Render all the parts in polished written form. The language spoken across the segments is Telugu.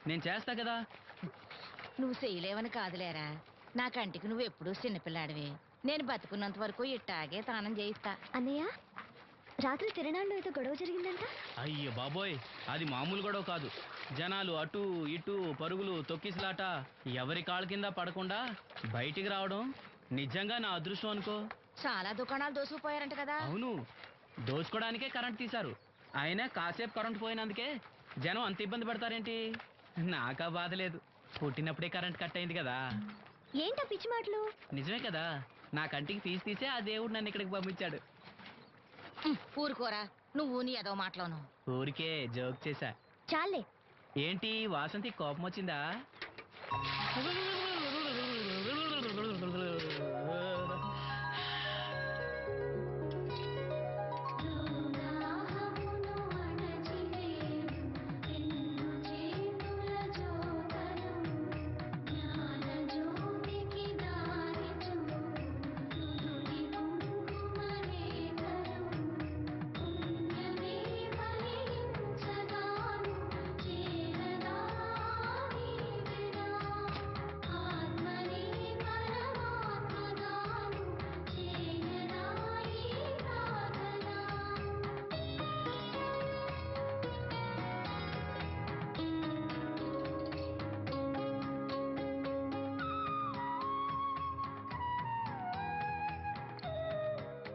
నేను చేస్తా కదా. నువ్వు చేయలేవని కాదులేరా, నా కంటికి నువ్వు ఎప్పుడూ చిన్నపిల్లాడివి. నేను బతుకున్నంత వరకు ఇట్టాగే తానం చేయిస్తా. అన్నయ్య, రాత్రి తిరణాల్లో ఏదో గొడవ జరిగిందంట. అయ్యో బాబోయ్, అది మామూలు గొడవ కాదు. జనాలు అటు ఇటు పరుగులు, తొక్కిసలాట, ఎవరి కాళ్ళ కింద పడకుండా బయటికి రావడం నిజంగా నా అదృష్టం అనుకో. చాలా దుకాణాలు దోసుకుపోయారంట కదా. అవును, దోచుకోవడానికే కరెంట్ తీశారు. అయినా కాసేపు కరెంట్ పోయినందుకే జనం అంత ఇబ్బంది పడతారేంటి? నాకా బాధ లేదు, పుట్టినప్పుడే కరెంట్ కట్ అయింది కదా. ఏంటా పిచ్చి మాటలు? నిజమే కదా, నా కంటికి తీసే ఆ దేవుడు నన్ను ఇక్కడికి పంపించాడు. ఊరుకోరా, నువ్వు నీ ఏదో మాటలోను. ఊరికే జోక్ చేశా. చాలే. ఏంటి వాసంతి కోపం వచ్చిందా?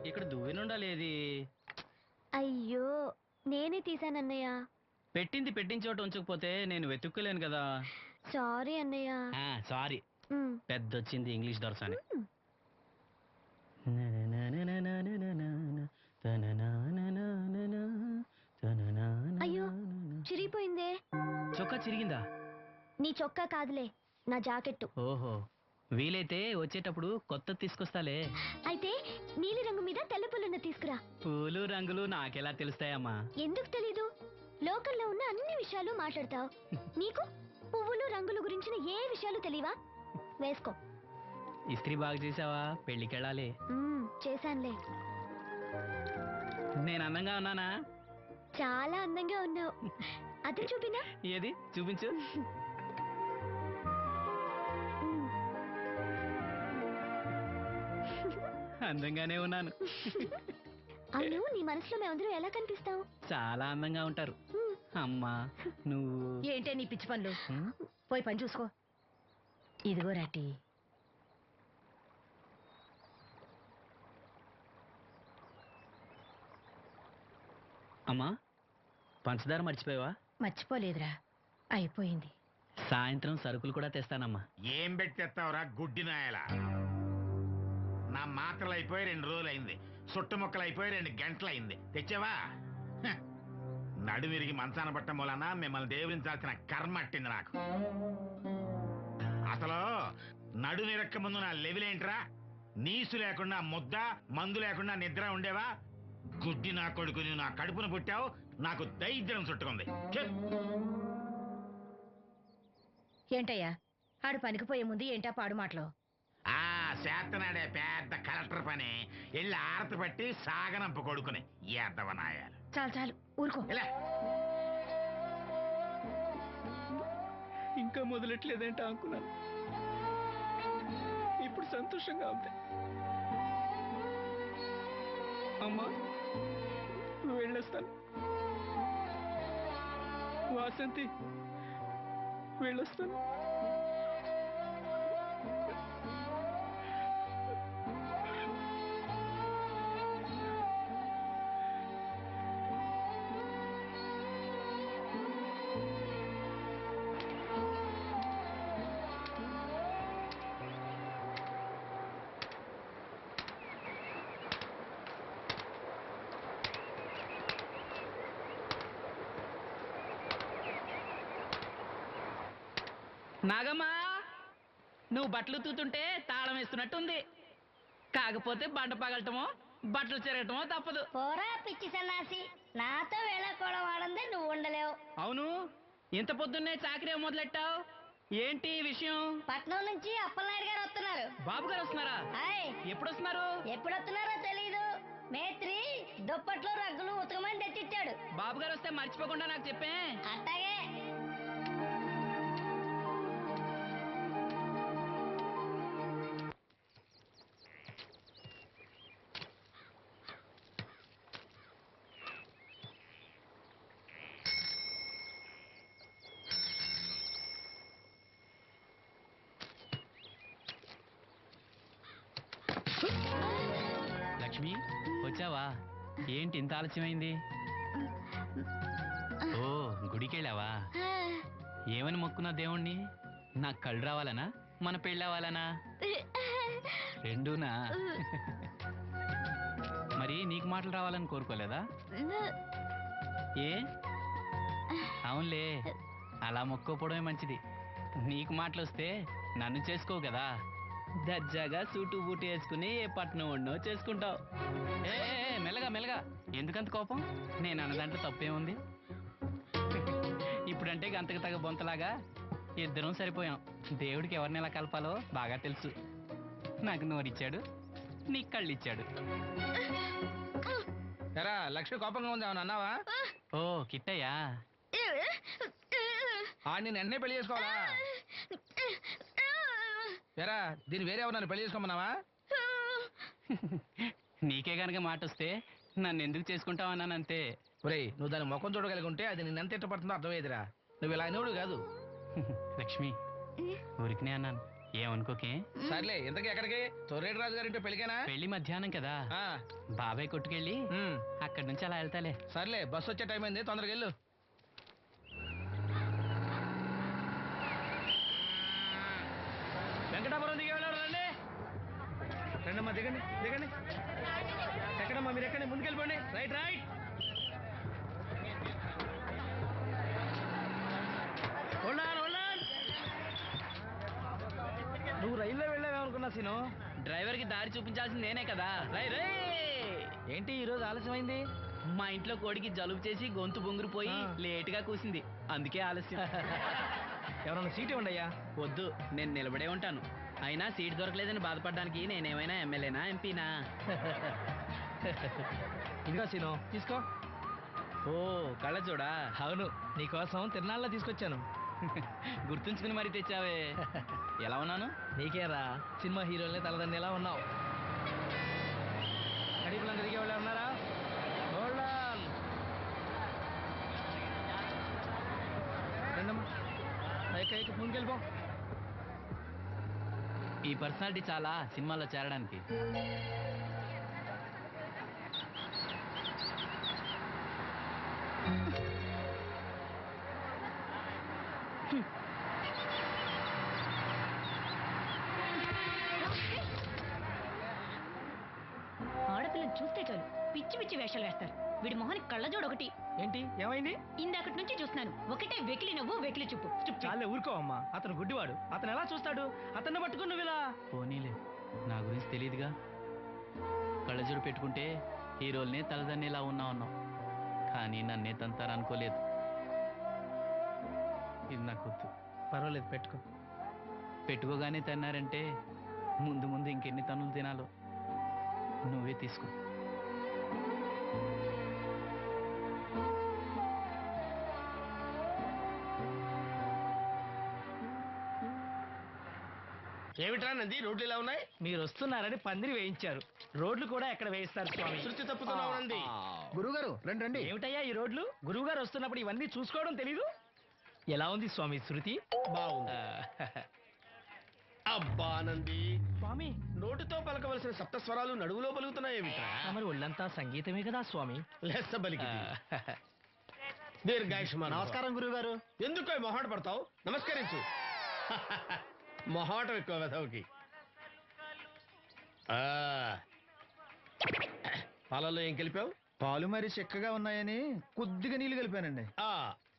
ఇక్కడ దువ్వెనుండాలేది? అయ్యో, నేనే తీసానన్నయ్య. పెట్టిన చోట ఉంచకపోతే నేను వెతుక్కోలేను కదా. సారీ అన్నయ్య. సారీ. పెద్దొచ్చింది ఇంగ్లీష్ దొరసాని. అయ్యో, చిరిగిపోయిందే. చొక్కా చిరిగిందా? నీ చొక్కా కాదులే, నా జాకెట్టు. ఓహో, వీలైతే వచ్చేటప్పుడు కొత్త తీసుకొస్తాలే. అయితే నీలి రంగు మీద తెల్ల పుల్లన్న తీసుకురా. పూలు రంగులు నాకెలా తెలుస్తాయమ్మా? ఎందుకు తెలీదు? లోకల్లో ఉన్న అన్ని విషయాలు మాట్లాడతావు. నీకు పువ్వులు రంగులు గురించిన ఏ విషయాలు తెలియవా? వేసుకో. ఇస్త్రీ బాగా చేసావా? పెళ్ళికెళ్ళాలి. చేశానులే. నేను అందంగా ఉన్నానా? చాలా అందంగా ఉన్నావు. అది చూపినా? ఏది చూపించు. అందంగానే ఉన్నాను. అవును, నీ మనసులో మేమందరూ ఎలా కనిపిస్తావు? చాలా అందంగా ఉంటారు. అమ్మా నువ్వు ఏంటే నీ పిచ్చి పనులు? పోయి పని చూసుకో. ఇదిగో రాటి. అమ్మా, పంచదార మర్చిపోయావా? మర్చిపోలేదురా, అయిపోయింది. సాయంత్రం సరుకులు కూడా తెస్తానమ్మా. ఏం పెట్టి తెస్తావురా గుడ్డి నాయలా? నా మాత్రలు అయిపోయి 2 రోజులు అయింది, సుట్టుముక్కలు అయిపోయి 2 గంటలు అయింది. తెచ్చావా? నడుమిరిగి మంచాన పట్టం మూలన మిమ్మల్ని దేవుడించాల్సిన కర్మ అట్టింది నాకు. అసలు నడు నిరక్క ముందు నా లెవిలేంట్రా? నీసు లేకుండా ముద్ద, మందు లేకుండా నిద్ర ఉండేవా? గుడ్డి నా కొడుకుని నా కడుపును పుట్టావు, నాకు దైద్యం చుట్టుకుంది. ఏంటయ్యా ఆడు పనికిపోయే ముందు ఏంటా పాడు మాటలు? చేతనాడే పెద్ద కలెక్టర్ పని. వెళ్ళి ఆరతి పట్టి సాగనంపు కొడుకుని ఎద్దవనాయాలు. చాలు చాలు ఊరుకో. ఇంకా మొదలెట్లేదేంటా అనుకున్నాను. ఇప్పుడు సంతోషంగా ఉంది. అమ్మా వెళ్ళొస్తాను. వాసంతి వెళ్ళొస్తాను. నాగమ్మా, నువ్వు బట్టలు తూతుంటే తాళం వేస్తున్నట్టుంది. కాకపోతే బండ పగలటమో బట్టలు చెరగటమో తప్పదు. పోరా పిచ్చి సన్నాసి, నాతో వేళకోవడం వాడందే నువ్వు ఉండలేవు. అవును, ఇంత పొద్దున్నే చాకరీ మొదలెట్టావు? ఏంటి విషయం? పట్నం నుంచి అప్పలనాయుడు గారు వస్తున్నారు. బాబు గారు వస్తున్నారా? ఎప్పుడు వస్తున్నారు? ఎప్పుడు వస్తున్నారో తెలీదు. మేత్రి దుప్పట్లు రగ్గులు ఉతకమని తెచ్చిచ్చాడు. బాబు గారు వస్తే మర్చిపోకుండా నాకు చెప్పే. అట్టాగే. వచ్చావా? ఏంటి ఇంత ఆలస్యమైంది? ఓ, గుడికి వెళ్ళావా? ఏమని మొక్కున్నా దేవుణ్ణి? నాకు కళ్ళు రావాలనా, మన పెళ్ళవాలనా? రెండూనా? మరి నీకు మాటలు రావాలని కోరుకోలేదా? ఏ? అవునులే, అలా మొక్కోపోవడమే మంచిది. నీకు మాటలు వస్తే నన్ను చేసుకోవు కదా, దర్జాగా సూటు బూటు వేసుకుని ఏ పట్నం ఉండో చేసుకుంటావు. ఏ ఏ, ఏ, మెల్లగా మెల్లగా, ఎందుకంత కోపం? నేను అన్నదాంట్లో తప్పేముంది? ఇప్పుడంటే గంతకు తగ్గ బొంతలాగా ఇద్దరం సరిపోయాం. దేవుడికి ఎవరిని ఎలా కలపాలో బాగా తెలుసు. నాకు నోరిచ్చాడు, నీకు కళ్ళు ఇచ్చాడు. ఎరా లక్ష్మి కోపంగా ఉంది, ఏమన్నా అన్నావా? ఓ కిట్టయ్యా, నేను ఎన్నే పెళ్లి చేసుకోవాలా? ఎరా దీన్ని వేరే ఎవరన్నా పెళ్లి చేసుకోమన్నావా? నీకే గనక మాట వస్తే నన్ను ఎందుకు చేసుకుంటావు అన్నానంతే. ఒరేయ్, నువ్వు దాని ముఖం చూడగలిగి ఉంటే అది నిన్నెంత ఇష్టపడుతుందో అర్థమయ్యేదిరా. నువ్వు ఇలా అయినోడు కాదు. లక్ష్మి, ఊరికినే అన్నాను, ఏమనుకోకే. సర్లే, ఇంతకీ ఎక్కడికి? తొర్రేటి రాజు గారింటే పెళ్ళికేనా? పెళ్లి మధ్యాహ్నం కదా, ఆ, బాబాయ్ కొట్టుకెళ్ళి అక్కడి నుంచి అలా వెళ్తాలే. సర్లే, బస్సు వచ్చే టైం అయింది, తొందరగా వెళ్ళు. వెంకటాపురం దిగే వెళ్ళారు, రండి రండమ్మా, దిగండి దిగండి. ఎక్కడమ్మా మీరు? ఎక్కండి, ముందుకెళ్ళిపోండి. Right right. నువ్వు రైల్లో వెళ్ళావేమనుకున్నా సీను. డ్రైవర్కి దారి చూపించాల్సింది నేనే కదా. రై రై. ఏంటి ఈరోజు ఆలస్యమైంది? మా ఇంట్లో కోడికి జలుబు చేసి గొంతు బొంగురుపోయి లేటుగా కూసింది, అందుకే ఆలస్యం. ఎవరన్నా సీట్ ఇవ్వండి అయ్యా. వద్దు, నేను నిలబడే ఉంటాను. అయినా సీట్ దొరకలేదని బాధపడడానికి నేనేమైనా ఎమ్మెల్యేనా, ఎంపీనా? ఇదిగో సీను, తీసుకో. ఓ, కళ్ళ చూడా. అవును, నీకోసం తిరునాళ్ళ తీసుకొచ్చాను. గుర్తుంచుకుని మరి తెచ్చావే. ఎలా ఉన్నాను? నీకేరా, సినిమా హీరోలనే తలదండి ఎలా ఉన్నావు. కడిపులందరూ దిగే వాళ్ళు ఉన్నారా? రండమ్మా, ముందుకెళ్ళిపో. ఈ పర్సనాలిటీ చాలా సినిమాలో చేరడానికి. ఆడపిల్లని చూస్తే చాలు పిచ్చి పిచ్చి వేషాలు వేస్తారు. వీడి మొహానికి కళ్ళజోడు ఒకటి. ఏంటి, ఏమైంది? ఇందాకటి నుంచి చూస్తున్నాను, ఒకటే వెకిలి నవ్వు, వెకిలి చూపు. చాలే ఊరుకోవమ్మా, అతను గుడ్డివాడు. అతను ఎలా చూస్తాడు? అతన్ని పట్టుకుని నువ్వు ఇలా. పోనీలే, నా గురించి తెలియదుగా. కళ్ళజోడు పెట్టుకుంటే హీరోల్నే తలదన్నేలా ఉన్నావు, కానీ నన్నే తంతారనుకోలేదు. ఇది నాకు వద్దు. పర్వాలేదు, పెట్టుకో. పెట్టుకోగానే తన్నారంటే ముందు ముందు ఇంకెన్ని తన్నులు తినాలో నువ్వే తీసుకో. ఏమిట్రా నంది, రోడ్లు ఇలా ఉన్నాయి? మీరు వస్తున్నారని పందిరి వేయించారు. రోడ్లు కూడా ఎక్కడ వేయిస్తారు స్వామి? శృతి తప్పుతున్నావు నంది. గురుగారు రండి రండి. ఏమిటయ్యా ఈ రోడ్లు? గురువు గారు వస్తున్నప్పుడు ఇవన్నీ చూసుకోవడం తెలీదు? ఎలా ఉంది స్వామి శృతి? బాగుంది. అబ్బా నంది, స్వామి నోటితో పలకవలసిన సప్తస్వరాలు నడువులో పలుకుతున్నాయేమిట్రా? మరి ఒళ్ళంతా సంగీతమే కదా స్వామి. లెస్స బలికి దీర్ఘాయుష్మాన్. నమస్కారం గురుగారు. ఎందుకో మొహాట పడతావు? నమస్కరించు. మొహాటం ఎక్కువ వెధవుకి. పాలలో ఏం కలిపావు? పాలు మరి చిక్కగా ఉన్నాయని కొద్దిగా నీళ్లు కలిపానండి.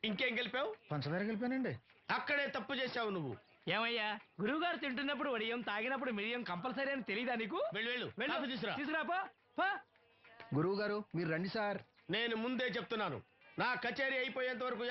ఇంకేం కలిపావు? పంచదార కలిపానండి. అక్కడే తప్పు చేశావు నువ్వు. ఏమయ్యా, గురువు గారు తింటున్నప్పుడు వడియం, తాగినప్పుడు మిరియం కంపల్సరీ అని తెలీదా నీకు? వెళ్ళు వెళ్ళు, కాఫీ తీసురా. తీసుకురాపో. గురువు గారు మీరు రండి సార్. నేను ముందే చెప్తున్నాను, నా కచేరీ అయిపోయేంత వరకు